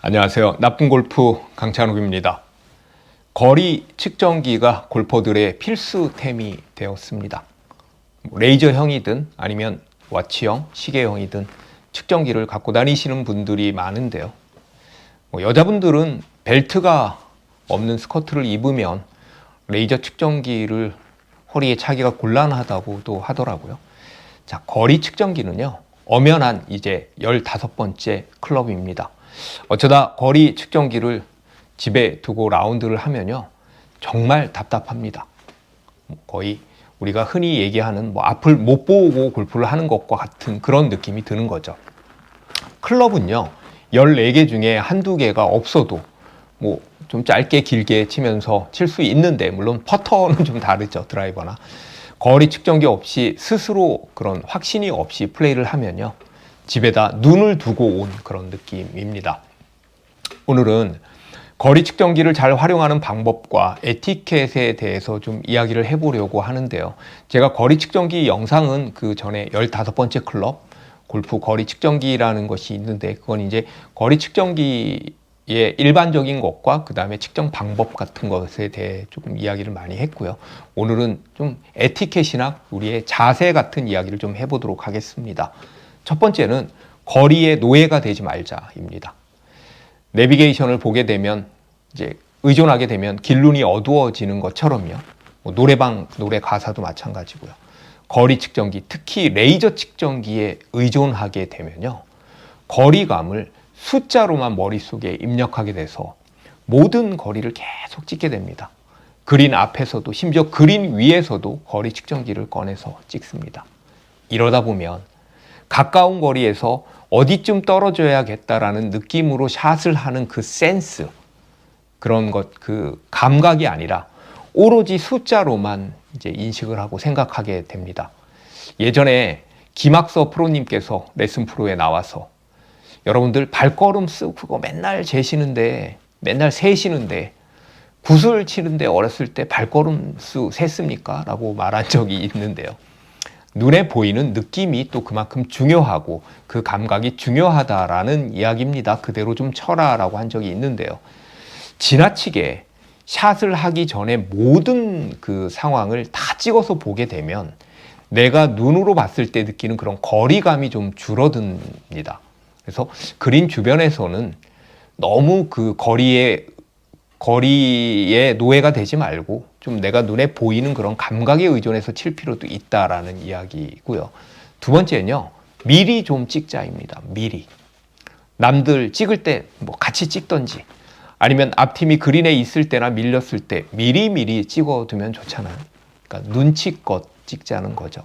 안녕하세요. 나쁜 골프 강찬욱입니다. 거리 측정기가 골퍼들의 필수템이 되었습니다. 레이저형이든 아니면 와치형, 시계형이든 측정기를 갖고 다니시는 분들이 많은데요. 여자분들은 벨트가 없는 스커트를 입으면 레이저 측정기를 허리에 차기가 곤란하다고도 하더라고요. 자, 거리 측정기는요, 엄연한 이제 15번째 클럽입니다. 어쩌다 거리 측정기를 집에 두고 라운드를 하면요, 정말 답답합니다. 거의 우리가 흔히 얘기하는 앞을 못 보고 골프를 하는 것과 같은 그런 느낌이 드는 거죠. 클럽은요, 14개 중에 한두 개가 없어도 좀 짧게 길게 치면서 칠 수 있는데, 물론 퍼터는 좀 다르죠. 드라이버나. 거리 측정기 없이 스스로 그런 확신이 없이 플레이를 하면요, 집에다 눈을 두고 온 그런 느낌입니다. 오늘은 거리 측정기를 잘 활용하는 방법과 에티켓에 대해서 좀 이야기를 해보려고 하는데요. 제가 거리 측정기 영상은 그 전에 15번째 클럽 골프 거리 측정기라는 것이 있는데, 그건 이제 거리 측정기의 일반적인 것과 그 다음에 측정 방법 같은 것에 대해 조금 이야기를 많이 했고요. 오늘은 좀 에티켓이나 우리의 자세 같은 이야기를 좀 해보도록 하겠습니다. 첫 번째는 거리의 노예가 되지 말자입니다. 내비게이션을 보게 되면 이제 의존하게 되면 길눈이 어두워지는 것처럼요. 노래방 노래 가사도 마찬가지고요. 거리 측정기, 특히 레이저 측정기에 의존하게 되면요, 거리감을 숫자로만 머릿속에 입력하게 돼서 모든 거리를 계속 찍게 됩니다. 그린 앞에서도, 심지어 그린 위에서도 거리 측정기를 꺼내서 찍습니다. 이러다 보면 가까운 거리에서 어디쯤 떨어져야겠다라는 느낌으로 샷을 하는 그 센스, 그런 것, 그 감각이 아니라 오로지 숫자로만 이제 인식을 하고 생각하게 됩니다. 예전에 김학서 프로님께서 레슨 프로에 나와서 여러분들 발걸음 쓰고 맨날 재시는데, 맨날 세시는데 굿을 치는데 어렸을 때 발걸음 수 셌습니까? 라고 말한 적이 있는데요. 눈에 보이는 느낌이 또 그만큼 중요하고 그 감각이 중요하다라는 이야기입니다. 그대로 좀 쳐라라고 한 적이 있는데요. 지나치게 샷을 하기 전에 모든 그 상황을 다 찍어서 보게 되면 내가 눈으로 봤을 때 느끼는 그런 거리감이 좀 줄어듭니다. 그래서 그린 주변에서는 너무 그 거리에 노예가 되지 말고 좀 내가 눈에 보이는 그런 감각에 의존해서 칠 필요도 있다라는 이야기고요. 두 번째는요, 미리 좀 찍자입니다. 미리. 남들 찍을 때 같이 찍던지, 아니면 앞팀이 그린에 있을 때나 밀렸을 때 미리 찍어두면 좋잖아요. 그러니까 눈치껏 찍자는 거죠.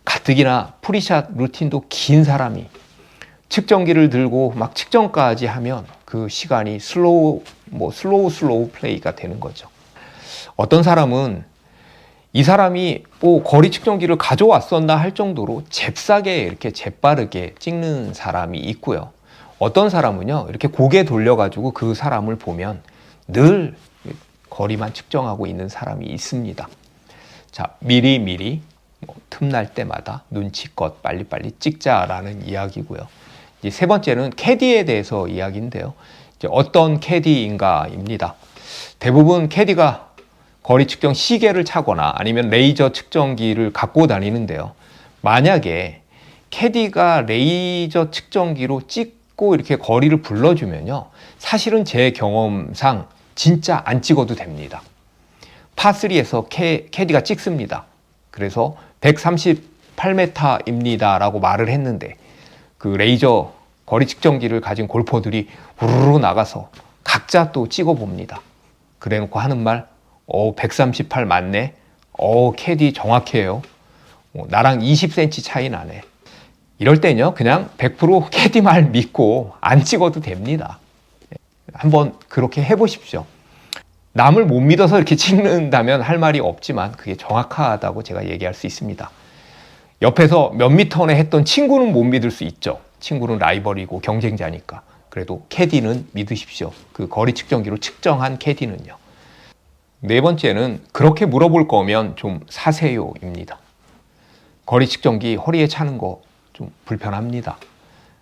가뜩이나 프리샷 루틴도 긴 사람이 측정기를 들고 막 측정까지 하면 그 시간이 슬로우 플레이가 되는 거죠. 어떤 사람은 이 사람이 거리 측정기를 가져왔었나 할 정도로 잽싸게 이렇게 재빠르게 찍는 사람이 있고요. 어떤 사람은요, 이렇게 고개 돌려가지고 그 사람을 보면 늘 거리만 측정하고 있는 사람이 있습니다. 자, 미리 틈날 때마다 눈치껏 빨리빨리 찍자라는 이야기고요. 이제 세 번째는 캐디에 대해서 이야기인데요. 이제 어떤 캐디인가입니다. 대부분 캐디가 거리 측정 시계를 차거나 아니면 레이저 측정기를 갖고 다니는데요. 만약에 캐디가 레이저 측정기로 찍고 이렇게 거리를 불러주면요, 사실은 제 경험상 진짜 안 찍어도 됩니다. 파3에서 캐디가 찍습니다. 그래서 138m입니다 라고 말을 했는데, 그 레이저 거리 측정기를 가진 골퍼들이 우르르 나가서 각자 또 찍어 봅니다. 그래 놓고 하는 말, 138 맞네. 캐디 정확해요. 나랑 20cm 차이 나네. 이럴 때는요, 그냥 100% 캐디 말 믿고 안 찍어도 됩니다. 한번 그렇게 해보십시오. 남을 못 믿어서 이렇게 찍는다면 할 말이 없지만 그게 정확하다고 제가 얘기할 수 있습니다. 옆에서 몇 미터내 했던 친구는 못 믿을 수 있죠. 친구는 라이벌이고 경쟁자니까. 그래도 캐디는 믿으십시오. 그 거리 측정기로 측정한 캐디는요. 네 번째는 그렇게 물어볼 거면 좀 사세요입니다. 거리 측정기 허리에 차는 거 좀 불편합니다.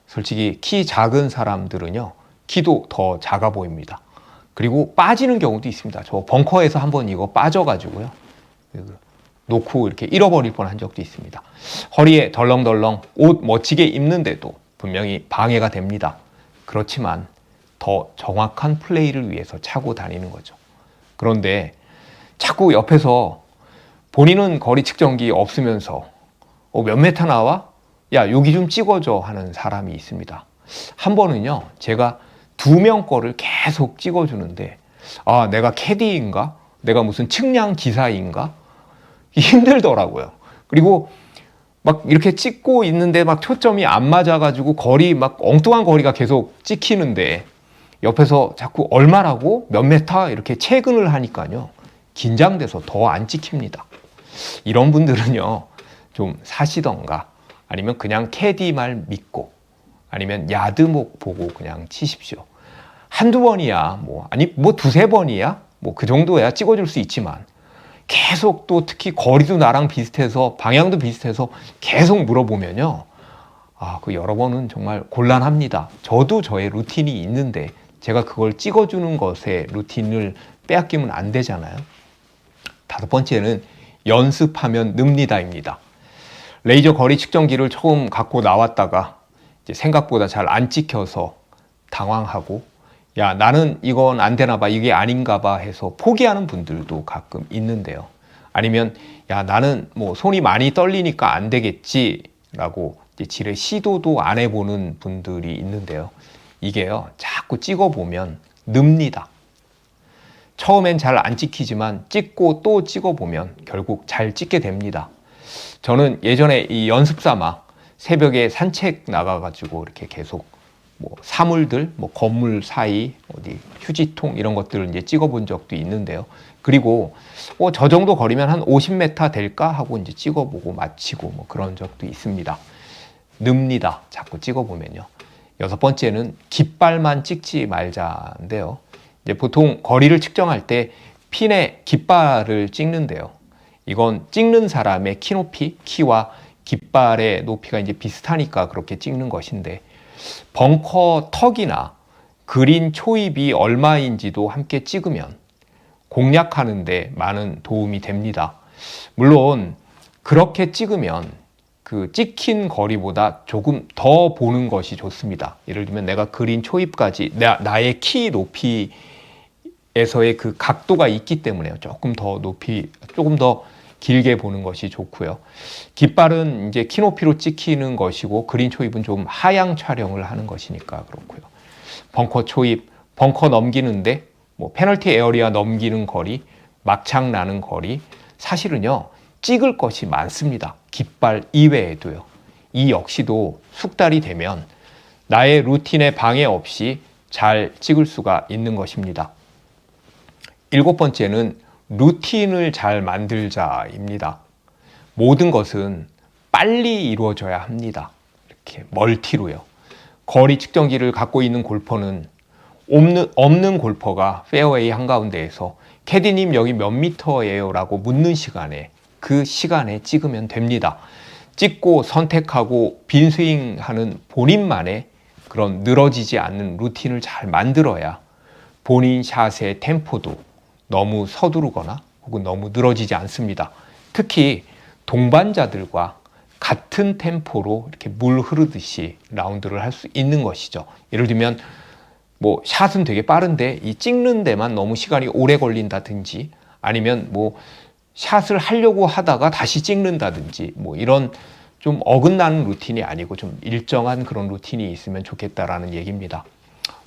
솔직히 키 작은 사람들은요, 키도 더 작아 보입니다. 그리고 빠지는 경우도 있습니다. 저 벙커에서 한번 이거 빠져가지고요. 놓고 이렇게 잃어버릴 뻔한 적도 있습니다. 허리에 덜렁덜렁 옷 멋지게 입는데도 분명히 방해가 됩니다. 그렇지만 더 정확한 플레이를 위해서 차고 다니는 거죠. 그런데 자꾸 옆에서 본인은 거리 측정기 없으면서 몇 메타 나와? 야, 여기 좀 찍어줘 하는 사람이 있습니다. 한 번은요, 제가 2명 거를 계속 찍어주는데, 아, 내가 캐디인가? 내가 무슨 측량 기사인가? 힘들더라고요. 그리고 막 이렇게 찍고 있는데 막 초점이 안 맞아가지고 거리 막 엉뚱한 거리가 계속 찍히는데 옆에서 자꾸 얼마라고 몇 메타 이렇게 체근을 하니까요, 긴장돼서 더 안 찍힙니다. 이런 분들은요, 좀 사시던가 아니면 그냥 캐디 말 믿고 아니면 야드목 보고 그냥 치십시오. 한두 번이야, 아니 두세 번이야, 그 정도야 찍어줄 수 있지만 계속 또 특히 거리도 나랑 비슷해서 방향도 비슷해서 계속 물어보면요, 그 여러 번은 정말 곤란합니다. 저도 저의 루틴이 있는데 제가 그걸 찍어주는 것에 루틴을 빼앗기면 안 되잖아요. 5번째는 연습하면 늡니다입니다. 레이저 거리 측정기를 처음 갖고 나왔다가 이제 생각보다 잘 안 찍혀서 당황하고, 야, 나는 이건 안 되나 봐, 이게 아닌가 봐 해서 포기하는 분들도 가끔 있는데요. 아니면 야, 나는 손이 많이 떨리니까 안 되겠지라고 이제 지레 시도도 안 해보는 분들이 있는데요. 이게요, 자꾸 찍어보면 늡니다. 처음엔 잘 안 찍히지만 찍고 또 찍어보면 결국 잘 찍게 됩니다. 저는 예전에 이 연습 삼아 새벽에 산책 나가가지고 이렇게 계속 사물들, 건물 사이, 어디 휴지통 이런 것들을 이제 찍어본 적도 있는데요. 그리고 저 정도 거리면 한 50m 될까 하고 이제 찍어보고 마치고 그런 적도 있습니다. 늡니다. 자꾸 찍어보면요. 6번째는 깃발만 찍지 말자인데요. 이제 보통 거리를 측정할 때 핀에 깃발을 찍는데요. 이건 찍는 사람의 키 높이, 키와 깃발의 높이가 이제 비슷하니까 그렇게 찍는 것인데, 벙커 턱이나 그린 초입이 얼마인지도 함께 찍으면 공략하는데 많은 도움이 됩니다. 물론 그렇게 찍으면 그 찍힌 거리보다 조금 더 보는 것이 좋습니다. 예를 들면 내가 그린 초입까지 나의 키 높이에서의 그 각도가 있기 때문에 조금 더 길게 보는 것이 좋고요. 깃발은 이제 키 높이로 찍히는 것이고 그린 초입은 좀 하향 촬영을 하는 것이니까 그렇고요. 벙커 초입, 벙커 넘기는데 페널티 에어리아 넘기는 거리, 막창 나는 거리, 사실은요, 찍을 것이 많습니다. 깃발 이외에도요. 이 역시도 숙달이 되면 나의 루틴에 방해 없이 잘 찍을 수가 있는 것입니다. 7번째는 루틴을 잘 만들자입니다. 모든 것은 빨리 이루어져야 합니다. 이렇게 멀티로요. 거리 측정기를 갖고 있는 골퍼는 없는 골퍼가 페어웨이 한가운데에서 캐디님 여기 몇 미터예요? 라고 묻는 시간에 그 시간에 찍으면 됩니다. 찍고 선택하고 빈스윙하는 본인만의 그런 늘어지지 않는 루틴을 잘 만들어야 본인 샷의 템포도 너무 서두르거나 혹은 너무 늘어지지 않습니다. 특히 동반자들과 같은 템포로 이렇게 물 흐르듯이 라운드를 할 수 있는 것이죠. 예를 들면 샷은 되게 빠른데 이 찍는 데만 너무 시간이 오래 걸린다든지, 아니면 샷을 하려고 하다가 다시 찍는다든지, 이런 좀 어긋나는 루틴이 아니고 좀 일정한 그런 루틴이 있으면 좋겠다라는 얘기입니다.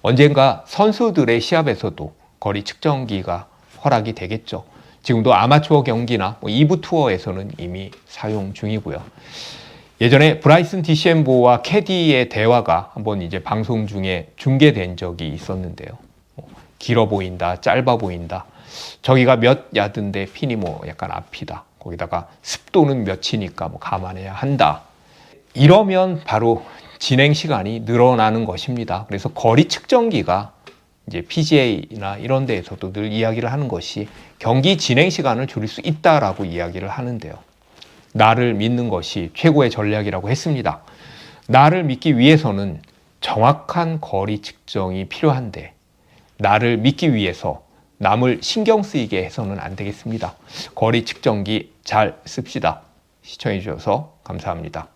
언젠가 선수들의 시합에서도 거리 측정기가 허락이 되겠죠. 지금도 아마추어 경기나 2부 투어에서는 이미 사용 중이고요. 예전에 브라이슨 디셈보와 캐디의 대화가 한번 이제 방송 중에 중계된 적이 있었는데요. 길어 보인다, 짧아 보인다. 저기가 몇 야드인데 핀이 약간 앞이다. 거기다가 습도는 몇이니까 감안해야 한다. 이러면 바로 진행 시간이 늘어나는 것입니다. 그래서 거리 측정기가 이제 PGA나 이런 데에서도 늘 이야기를 하는 것이 경기 진행 시간을 줄일 수 있다라고 이야기를 하는데요. 나를 믿는 것이 최고의 전략이라고 했습니다. 나를 믿기 위해서는 정확한 거리 측정이 필요한데 나를 믿기 위해서 남을 신경 쓰이게 해서는 안 되겠습니다. 거리 측정기 잘 씁시다. 시청해 주셔서 감사합니다.